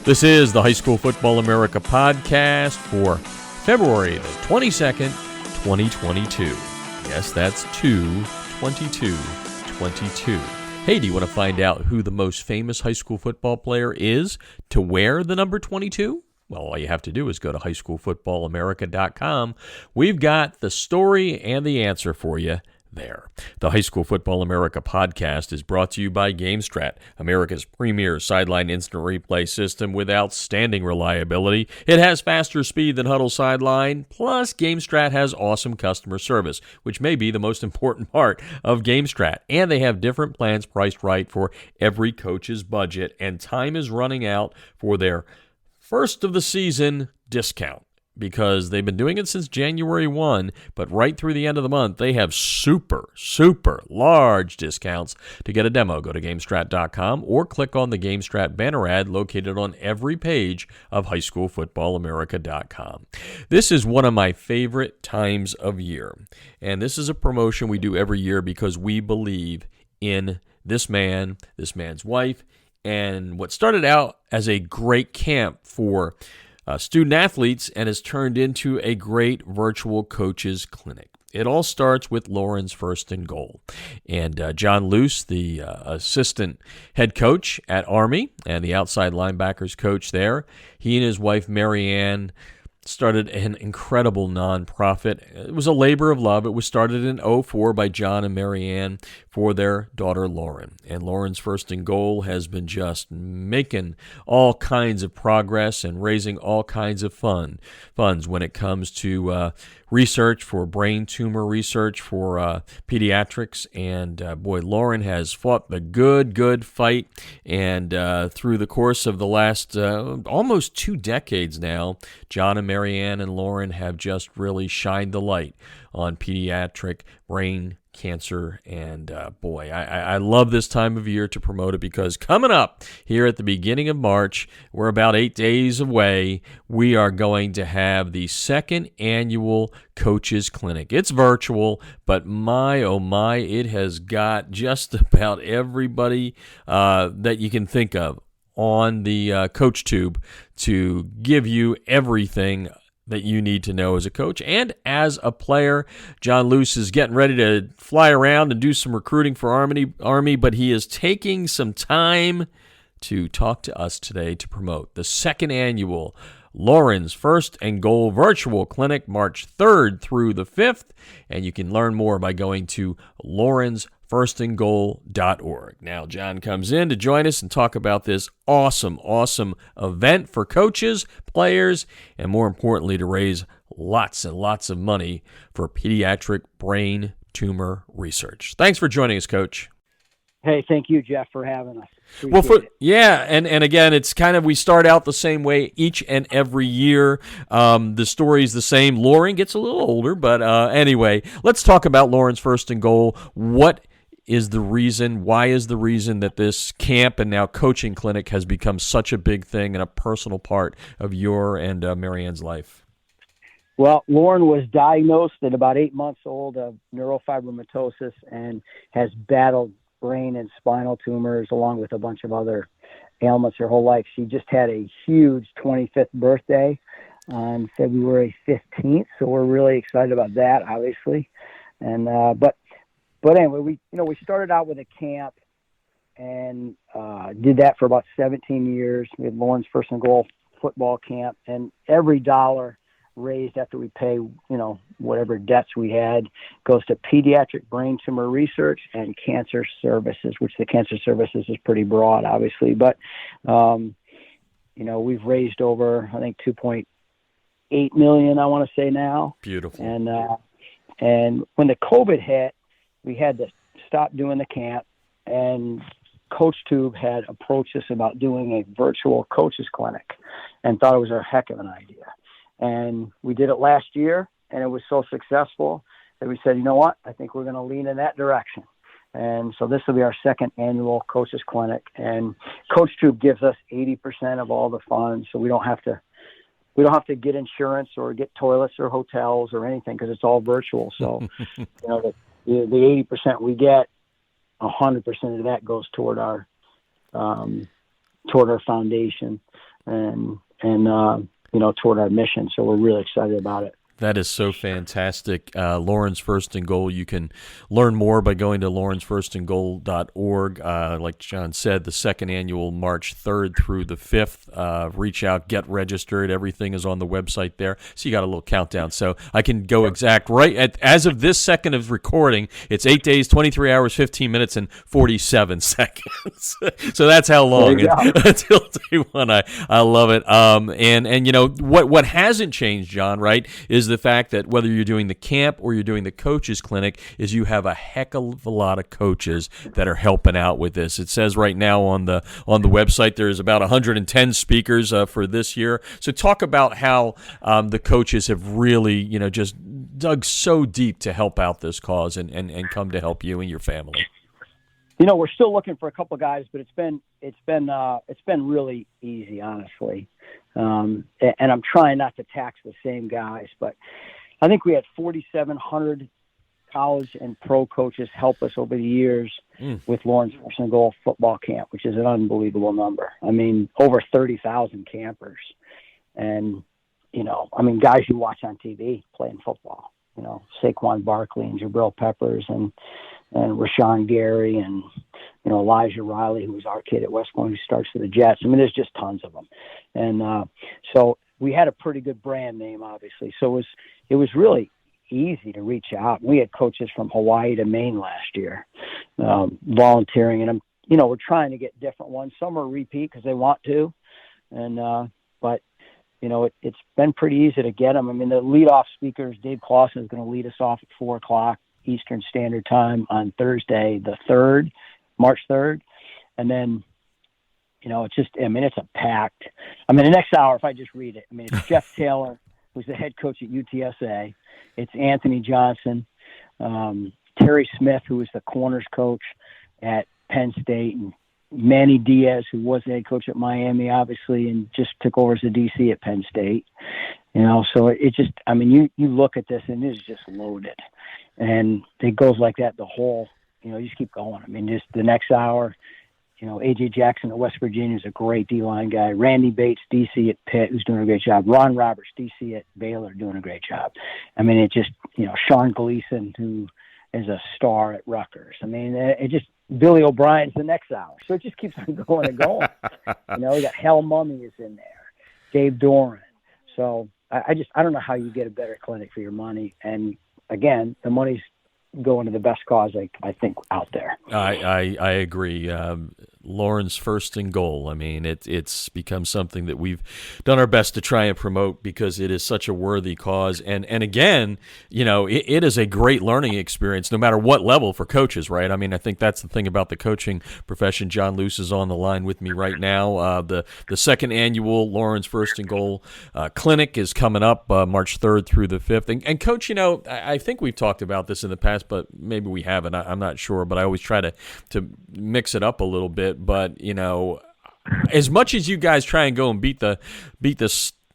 This is the High School Football America podcast for February the 22nd, 2022. Yes, that's 2/22/22. Hey, do you want to find out who the most famous high school football player is to wear the number 22? Well, all you have to do is go to highschoolfootballamerica.com. We've got the story and the answer for you there. The High School Football America podcast is brought to you by GameStrat, America's premier sideline instant replay system with outstanding reliability. It has faster speed than Huddle Sideline, plus GameStrat has awesome customer service, which may be the most important part of GameStrat. And they have different plans priced right for every coach's budget, and time is running out for their first of the season discount, because they've been doing it since January 1, but right through the end of the month, they have super large discounts. To get a demo, go to GameStrat.com or click on the GameStrat banner ad located on every page of HighSchoolFootballAmerica.com. This is one of my favorite times of year, and this is a promotion we do every year because we believe in this man, this man's wife, and what started out as a great camp for student athletes and has turned into a great virtual coaches clinic. It all starts with Lauren's First and Goal. And John Luce, the assistant head coach at Army and the outside linebackers coach there, he and his wife Marianne started an incredible nonprofit. It was a labor of love. It was started in 2004 by John and Marianne for their daughter Lauren. And Lauren's First and Goal has been just making all kinds of progress and raising all kinds of funds when it comes to research for brain tumor research for pediatrics. And boy, Lauren has fought the good fight. And through the course of the last almost 2 decades now, John and Marianne and Lauren have just really shined the light on pediatric brain cancer. And boy, I love this time of year to promote it, because coming up here at the beginning of March, we're about 8 days away, we are going to have the second annual Coaches Clinic. It's virtual, but my, oh my, it has got just about everybody that you can think of on the Coach Tube to give you everything that you need to know as a coach and as a player. John Luce is getting ready to fly around and do some recruiting for Army, but he is taking some time to talk to us today to promote the second annual Lauren's First and Goal virtual clinic, March 3rd through the 5th, and you can learn more by going to lawrencefirstandgoal.org. Now, John comes in to join us and talk about this awesome event for coaches, players, and more importantly, to raise lots and lots of money for pediatric brain tumor research. Thanks for joining us, Coach. Hey, thank you, Jeff, for having us. And again, it's kind of, we start out the same way each and every year. The story's the same. Lauren gets a little older, but anyway, let's talk about Lauren's First and Goal. Why is the reason that this camp and now coaching clinic has become such a big thing and a personal part of your and Marianne's life? Well, Lauren was diagnosed at about 8 months old of neurofibromatosis and has battled brain and spinal tumors along with a bunch of other ailments her whole life. She just had a huge 25th birthday on February 15th, so we're really excited about that, obviously. And but anyway, we started out with a camp and did that for about 17 years. We had Lauren's First and Goal football camp, and every dollar raised after we pay, whatever debts we had, goes to pediatric brain tumor research and cancer services, which the cancer services is pretty broad, obviously. But, we've raised over, I think, $2.8 million, I want to say now. Beautiful. And when the COVID hit, we had to stop doing the camp, and Coach Tube had approached us about doing a virtual coaches clinic and thought it was a heck of an idea. And we did it last year, and it was so successful that we said, you know what, I think we're going to lean in that direction. And so this will be our second annual coaches clinic. And Coach Tube gives us 80% of all the funds, so we don't have to get insurance or get toilets or hotels or anything, because it's all virtual. So, the 80% we get, 100% of that goes toward our foundation. toward our mission. So we're really excited about it. That is so fantastic. Lauren's First and Goal. You can learn more by going to lawrencefirstandgoal.org. Like John said, the second annual, March 3rd through the 5th. Reach out, get registered. Everything is on the website there. So you got a little countdown. So I can go exact right as of this second of recording. It's 8 days, 23 hours, 15 minutes, and 47 seconds. So that's how long until day one. I love it. And what hasn't changed, John, right, is the fact that whether you're doing the camp or you're doing the coaches clinic, is you have a heck of a lot of coaches that are helping out with this. It says right now on the website there's about 110 speakers for this year. So talk about how the coaches have really just dug so deep to help out this cause and come to help you and your family. We're still looking for a couple of guys, but it's been really easy, honestly. And I'm trying not to tax the same guys, but I think we had 4,700 college and pro coaches help us over the years with Lawrence First and Goal football camp, which is an unbelievable number. I mean, over 30,000 campers, and guys you watch on TV playing football. Saquon Barkley and Jabril Peppers and Rashawn Gary and Elijah Riley, who was our kid at West Point, who starts for the Jets. I mean, there's just tons of them, and so we had a pretty good brand name, obviously. So it was really easy to reach out. We had coaches from Hawaii to Maine last year volunteering, and we're trying to get different ones. Some are repeat because they want to, and but it's been pretty easy to get them. I mean, the leadoff speakers, Dave Clausen, is going to lead us off at 4:00 Eastern Standard Time on Thursday, the 3rd, March 3rd. And then, it's a packed, the next hour, if I just read it, it's Jeff Taylor, who's the head coach at UTSA. It's Anthony Johnson, Terry Smith, who was the corners coach at Penn State, and Manny Diaz, who was the head coach at Miami, obviously, and just took over as a DC at Penn State. So it just, you look at this and it's just loaded. And it goes like that the whole, you just keep going. Just the next hour, A.J. Jackson at West Virginia is a great D-line guy. Randy Bates, D.C. at Pitt, who's doing a great job. Ron Roberts, D.C. at Baylor, doing a great job. It just, Sean Gleason, who is a star at Rutgers. It just, Billy O'Brien's the next hour. So it just keeps on going and going. We got Hal Mummy is in there, Dave Doran. So I don't know how you get a better clinic for your money. And again, the money's going to the best cause I think out there. I agree. Lauren's First and Goal. It's become something that we've done our best to try and promote because it is such a worthy cause. And again, it is a great learning experience no matter what level for coaches, right? I think that's the thing about the coaching profession. John Luce is on the line with me right now. The second annual Lauren's First and Goal clinic is coming up March 3rd through the 5th. And Coach, I think we've talked about this in the past, but maybe we haven't. I'm not sure, but I always try to mix it up a little bit. But as much as you guys try and go and beat the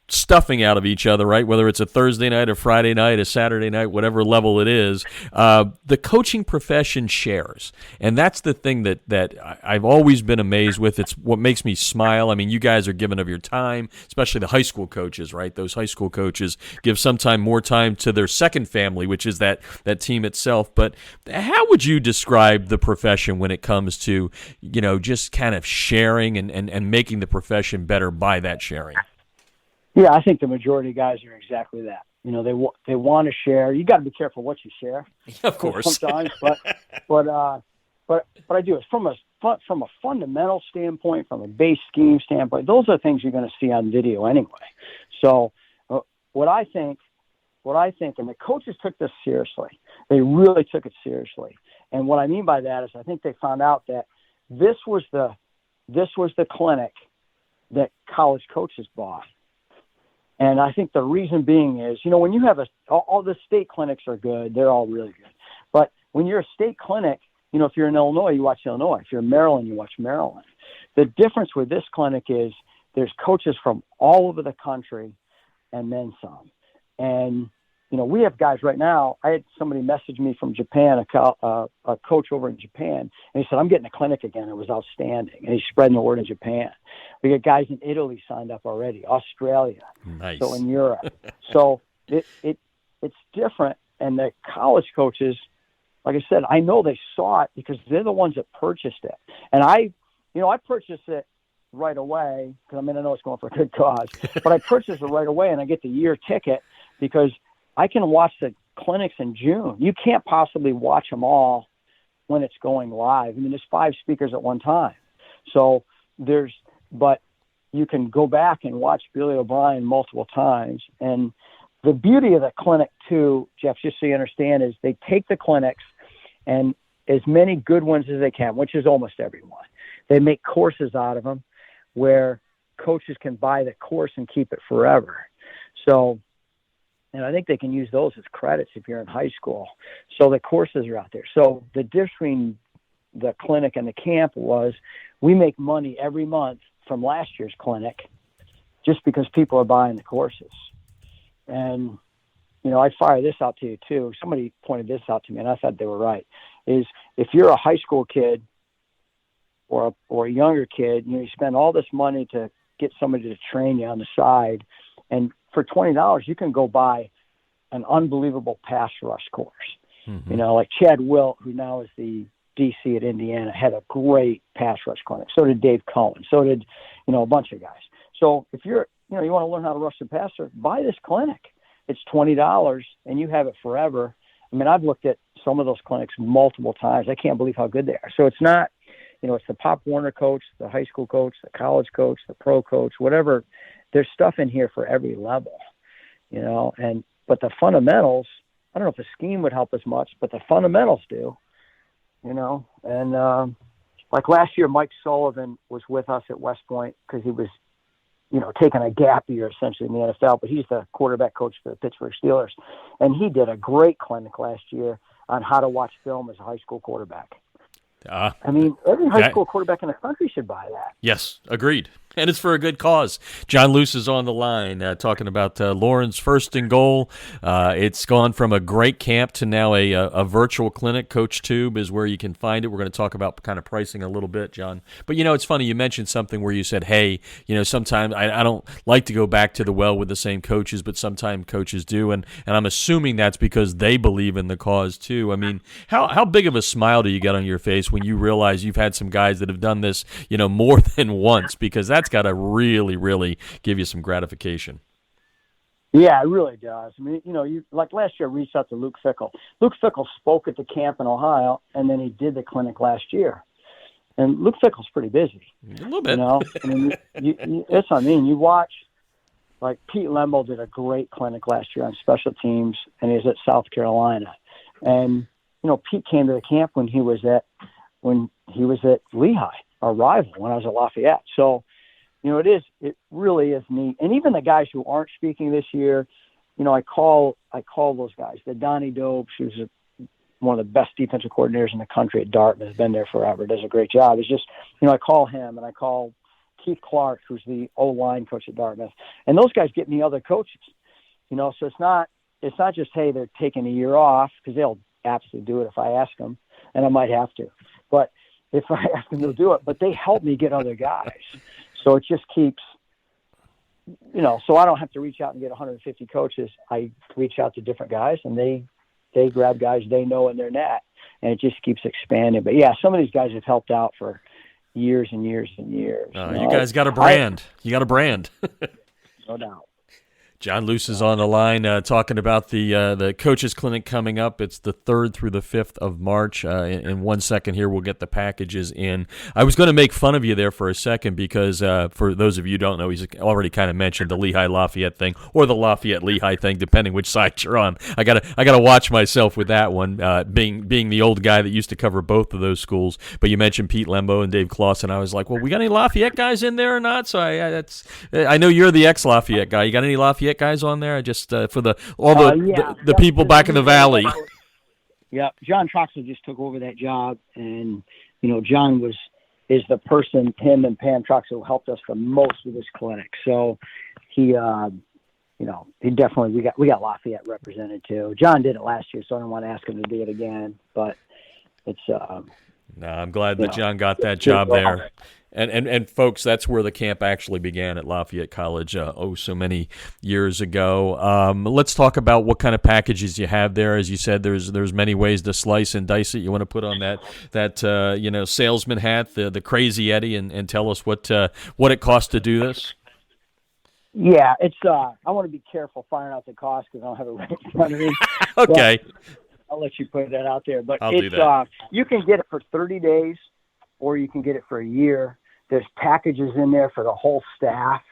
stuffing out of each other, right? Whether it's a Thursday night, a Friday night, a Saturday night, whatever level it is, the coaching profession shares. And that's the thing that I've always been amazed with. It's what makes me smile. You guys are giving of your time, especially the high school coaches, right? Those high school coaches give sometime more time to their second family, which is that team itself. But how would you describe the profession when it comes to, just kind of sharing and making the profession better by that sharing? Yeah, I think the majority of guys are exactly that. They want to share. You got to be careful what you share, of course. Sometimes, but I do. It's from a fundamental standpoint, from a base scheme standpoint. Those are things you're going to see on video anyway. So, what I think, and the coaches took this seriously. They really took it seriously. And what I mean by that is, I think they found out that this was the clinic that college coaches bought. And I think the reason being is, when you have all the state clinics are good. They're all really good. But when you're a state clinic, if you're in Illinois, you watch Illinois. If you're in Maryland, you watch Maryland. The difference with this clinic is there's coaches from all over the country and then some. And, we have guys right now. I had somebody message me from Japan, a coach over in Japan, and he said, I'm getting a clinic again. It was outstanding. And he's spreading the word in Japan. We got guys in Italy signed up already, Australia, Nice. so in Europe. So it's different. And the college coaches, like I said, I know they saw it because they're the ones that purchased it. And I purchased it right away because I know it's going for a good cause, but I purchased it right away and I get the year ticket because I can watch the clinics in June. You can't possibly watch them all when it's going live. I mean, there's 5 speakers at one time. So but you can go back and watch Billy O'Brien multiple times. And the beauty of the clinic too, Jeff, just so you understand, is they take the clinics and as many good ones as they can, which is almost everyone. They make courses out of them where coaches can buy the course and keep it forever. So, and I think they can use those as credits if you're in high school. So the courses are out there. So the difference between the clinic and the camp was we make money every month from last year's clinic just because people are buying the courses. And, I'd fire this out to you too. Somebody pointed this out to me and I thought they were right, is if you're a high school kid or a younger kid, you spend all this money to get somebody to train you on the side. And for $20, you can go buy an unbelievable pass rush course. Mm-hmm. Like Chad Wilt, who now is the DC at Indiana, had a great pass rush clinic. So did Dave Cohen. So did, a bunch of guys. So if you want to learn how to rush the passer, buy this clinic. It's $20 and you have it forever. I mean, I've looked at some of those clinics multiple times. I can't believe how good they are. So it's not, it's the Pop Warner coach, the high school coach, the college coach, the pro coach, whatever. There's stuff in here for every level, but the fundamentals, I don't know if the scheme would help as much, but the fundamentals do, and like last year, Mike Sullivan was with us at West Point because he was, taking a gap year essentially in the NFL, but he's the quarterback coach for the Pittsburgh Steelers. And he did a great clinic last year on how to watch film as a high school quarterback. Every high school quarterback in the country should buy that. Yes, agreed. And it's for a good cause. John Luce is on the line talking about Lauren's First and Goal. It's gone from a great camp to now a virtual clinic. Coach Tube is where you can find it. We're going to talk about kind of pricing a little bit, John. But, it's funny. You mentioned something where you said, hey, sometimes I don't like to go back to the well with the same coaches, but sometimes coaches do. And I'm assuming that's because they believe in the cause, too. I mean, how big of a smile do you get on your face when you realize you've had some guys that have done this, more than once? Because that's got to really, really give you some gratification. Yeah, it really does. I mean, you like last year I reached out to Luke Fickle. Luke Fickle spoke at the camp in Ohio, and then he did the clinic last year. And Luke Fickle's pretty busy. A little bit. That's what I mean. You watch, like Pete Lembo did a great clinic last year on special teams, and he was at South Carolina. And, Pete came to the camp when he was at Lehigh, our rival, when I was at Lafayette. So, it really is neat. And even the guys who aren't speaking this year, I call those guys. The Donnie Dobes, who's one of the best defensive coordinators in the country at Dartmouth, has been there forever, does a great job. It's just, I call him and I call Keith Clark, who's the O-line coach at Dartmouth. And those guys get me other coaches, so it's not just, hey, they're taking a year off, because they'll absolutely do it if I ask them, and I might have to. But if I ask them, they'll do it. But they help me get other guys. So it just keeps, so I don't have to reach out and get 150 coaches. I reach out to different guys, and they grab guys they know in their net, and it just keeps expanding. But, yeah, some of these guys have helped out for years and years and years. You guys got a brand. You got a brand. No doubt. John Luce is on the line talking about the Coaches Clinic coming up. It's the 3rd through the 5th of March. In 1 second here, we'll get the packages in. I was going to make fun of you there for a second because for those of you who don't know, he's already kind of mentioned the Lehigh-Lafayette thing or the Lafayette-Lehigh thing, depending which side you're on. I gotta watch myself with that one, being the old guy that used to cover both of those schools. But you mentioned Pete Lembo and Dave Clausen. I was like, well, we got any Lafayette guys in there or not? So I know you're the ex-Lafayette guy. You got any Lafayette guys on there? Just for the people back in the valley. Yeah, John Troxel just took over that job, and John is the person, him and Pam Troxel, who helped us the most with this clinic. So he definitely we got Lafayette represented too. John did it last year, so I don't want to ask him to do it again. But it's No, I'm glad that John got that job there. And folks, that's where the camp actually began at Lafayette College so many years ago. Let's talk about what kind of packages you have there. As you said, there's many ways to slice and dice it. You want to put on that salesman hat, the crazy Eddie, and tell us what it costs to do this. Yeah, it's I want to be careful finding out the cost because I don't have it right in front of me. Okay. But I'll let you put that out there. But I'll do that. You can get it for 30 days or you can get it for a year. There's packages in there for the whole staff.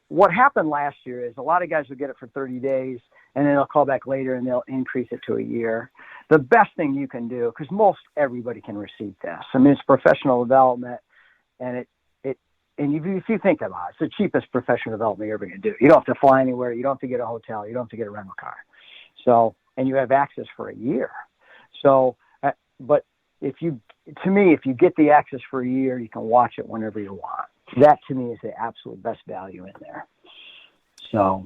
What happened last year is a lot of guys will get it for 30 days and then they'll call back later and they'll increase it to a year. The best thing you can do, because most everybody can receive this. I mean, it's professional development, and and if you think about it, it's the cheapest professional development you're ever going to do. You don't have to fly anywhere. You don't have to get a hotel. You don't have to get a rental car. So, and you have access for a year. So, but if you get the access for a year, you can watch it whenever you want. That to me is the absolute best value in there. So.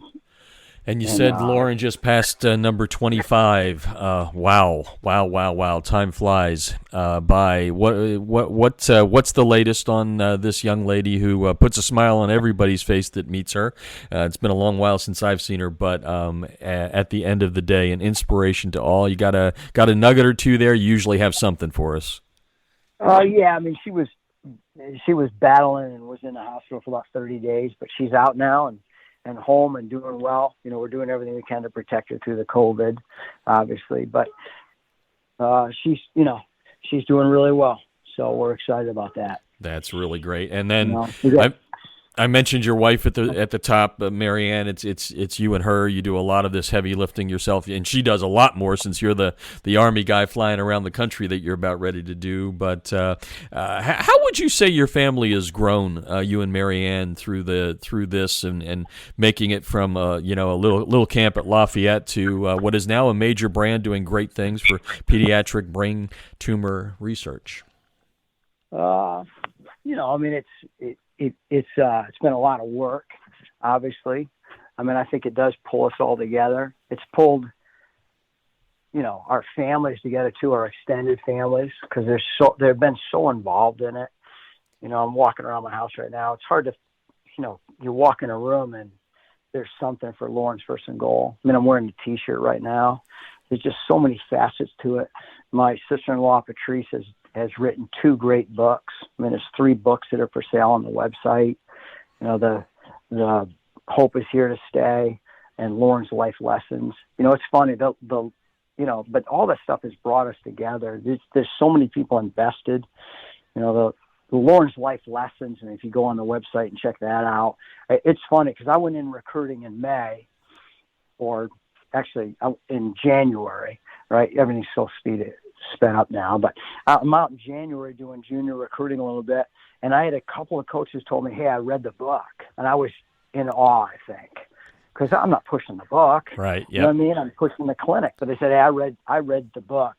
And you said Lauren just passed number 25. Wow! Time flies by. What's the latest on this young lady who puts a smile on everybody's face that meets her? It's been a long while since I've seen her, but at the end of the day, an inspiration to all. You got a nugget or two there. You usually have something for us. Yeah. I mean, she was battling and was in the hospital for about 30 days, but she's out now and home and doing well. We're doing everything we can to protect her through the COVID, obviously, but she's doing really well. So we're excited about that. That's really great. And then I mentioned your wife at the top, Marianne. It's you and her. You do a lot of this heavy lifting yourself, and she does a lot more since you're the Army guy flying around the country that you're about ready to do. But how would you say your family has grown, you and Marianne, through this and making it from a little camp at Lafayette to what is now a major brand doing great things for pediatric brain tumor research? I mean, it's been a lot of work, obviously. I mean, I think it does pull us all together. It's pulled, our families together too, our extended families, because they've been so involved in it. I'm walking around my house right now. It's hard to, you walk in a room and there's something for Lauren's First and Goal. I mean, I'm wearing a T-shirt right now. There's just so many facets to it. My sister-in-law, Patrice, has written 2 great books. I mean, there's 3 books that are for sale on the website. The Hope is Here to Stay and Lauren's Life Lessons. It's funny, but all that stuff has brought us together. There's so many people invested. The Lauren's Life Lessons, and if you go on the website and check that out, it's funny because I went in recruiting in May, or actually in January, right? Everything's so sped up now, but I'm out in January doing junior recruiting a little bit, and I had a couple of coaches told me, "Hey, I read the book," and I was in awe, I think, because I'm not pushing the book, right? Yep. You know what I mean? I'm pushing the clinic, but they said, "Hey, I read the book,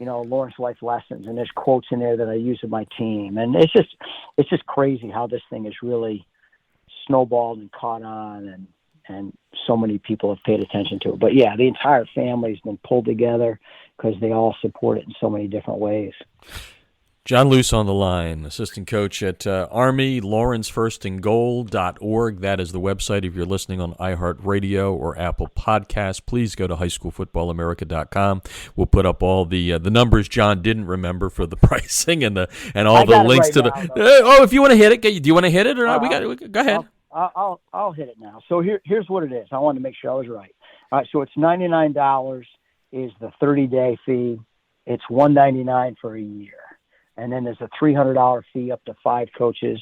Lauren's Life Lessons, and there's quotes in there that I use with my team," and it's just crazy how this thing has really snowballed and caught on, and so many people have paid attention to it. But yeah, the entire family's been pulled together because they all support it in so many different ways. John Luce on the line, assistant coach at Army, lawrencefirstandgoal.org. That is the website. If you're listening on iHeartRadio or Apple Podcasts, please go to highschoolfootballamerica.com. We'll put up all the numbers John didn't remember for the pricing and all the links right to now, the. If you want to hit it, do you want to hit it or not? Go ahead. I'll hit it now. So here's what it is. I wanted to make sure I was right. All right, so it's $99 is the 30-day fee. It's $199 for a year. And then there's a $300 fee up to 5 coaches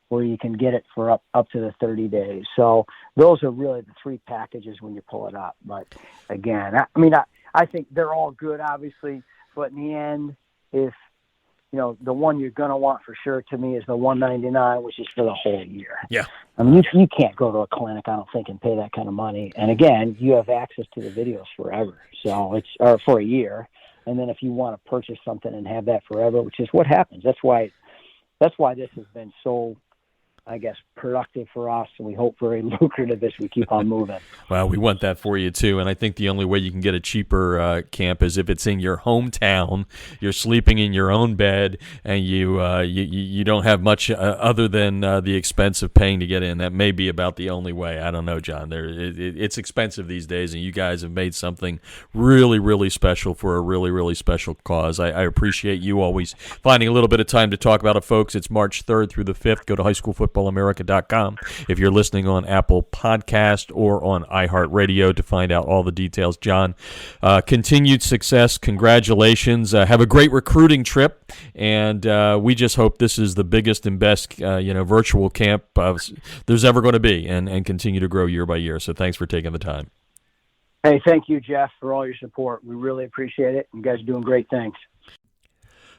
where you can get it for up to the 30 days. So those are really the 3 packages when you pull it up. But again, I think they're all good, obviously. But in the end, if, the one you're going to want for sure to me is the $199, which is for the whole year. Yeah. I mean, you can't go to a clinic, I don't think, and pay that kind of money. And again, you have access to the videos forever. So or for a year. And then if you want to purchase something and have that forever, which is what happens. That's why this has been so I guess, productive for us, and we hope very lucrative as we keep on moving. Well, we want that for you too, and I think the only way you can get a cheaper camp is if it's in your hometown. You're sleeping in your own bed, and you don't have much other than the expense of paying to get in. That may be about the only way. I don't know, John. It's expensive these days, and you guys have made something really, really special for a really, really special cause. I appreciate you always finding a little bit of time to talk about it, folks. It's March 3rd through the 5th. Go to highschoolfootballamerica.com if you're listening on Apple Podcast or on iHeartRadio to find out all the details. John, continued success. Congratulations. Have a great recruiting trip, and we just hope this is the biggest and best virtual camp there's ever going to be, and continue to grow year by year. So thanks for taking the time. Hey, thank you, Jeff, for all your support. We really appreciate it. You guys are doing great things.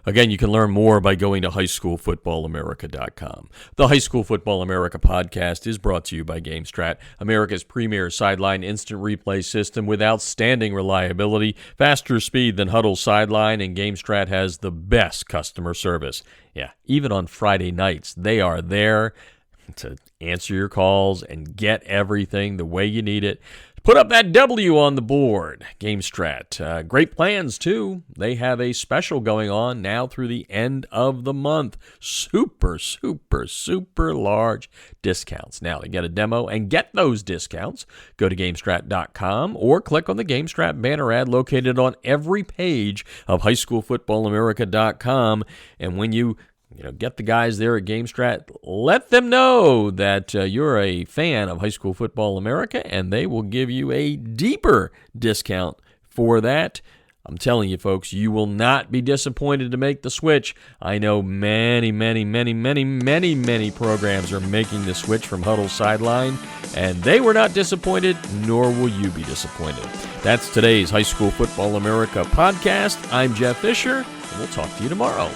Again, you can learn more by going to highschoolfootballamerica.com. The High School Football America podcast is brought to you by GameStrat, America's premier sideline instant replay system with outstanding reliability, faster speed than Huddle Sideline, and GameStrat has the best customer service. Yeah, even on Friday nights, they are there to answer your calls and get everything the way you need it. Put up that W on the board. GameStrat. Great plans, too. They have a special going on now through the end of the month. Super, super, super large discounts. Now, to get a demo and get those discounts, go to GameStrat.com or click on the GameStrat banner ad located on every page of HighSchoolFootballAmerica.com. And when you get the guys there at GameStrat, let them know that you're a fan of High School Football America, and they will give you a deeper discount for that. I'm telling you, folks, you will not be disappointed to make the switch. I know many, many, many, many, many, many programs are making the switch from Huddle Sideline, and they were not disappointed, nor will you be disappointed. That's today's High School Football America podcast. I'm Jeff Fisher, and we'll talk to you tomorrow.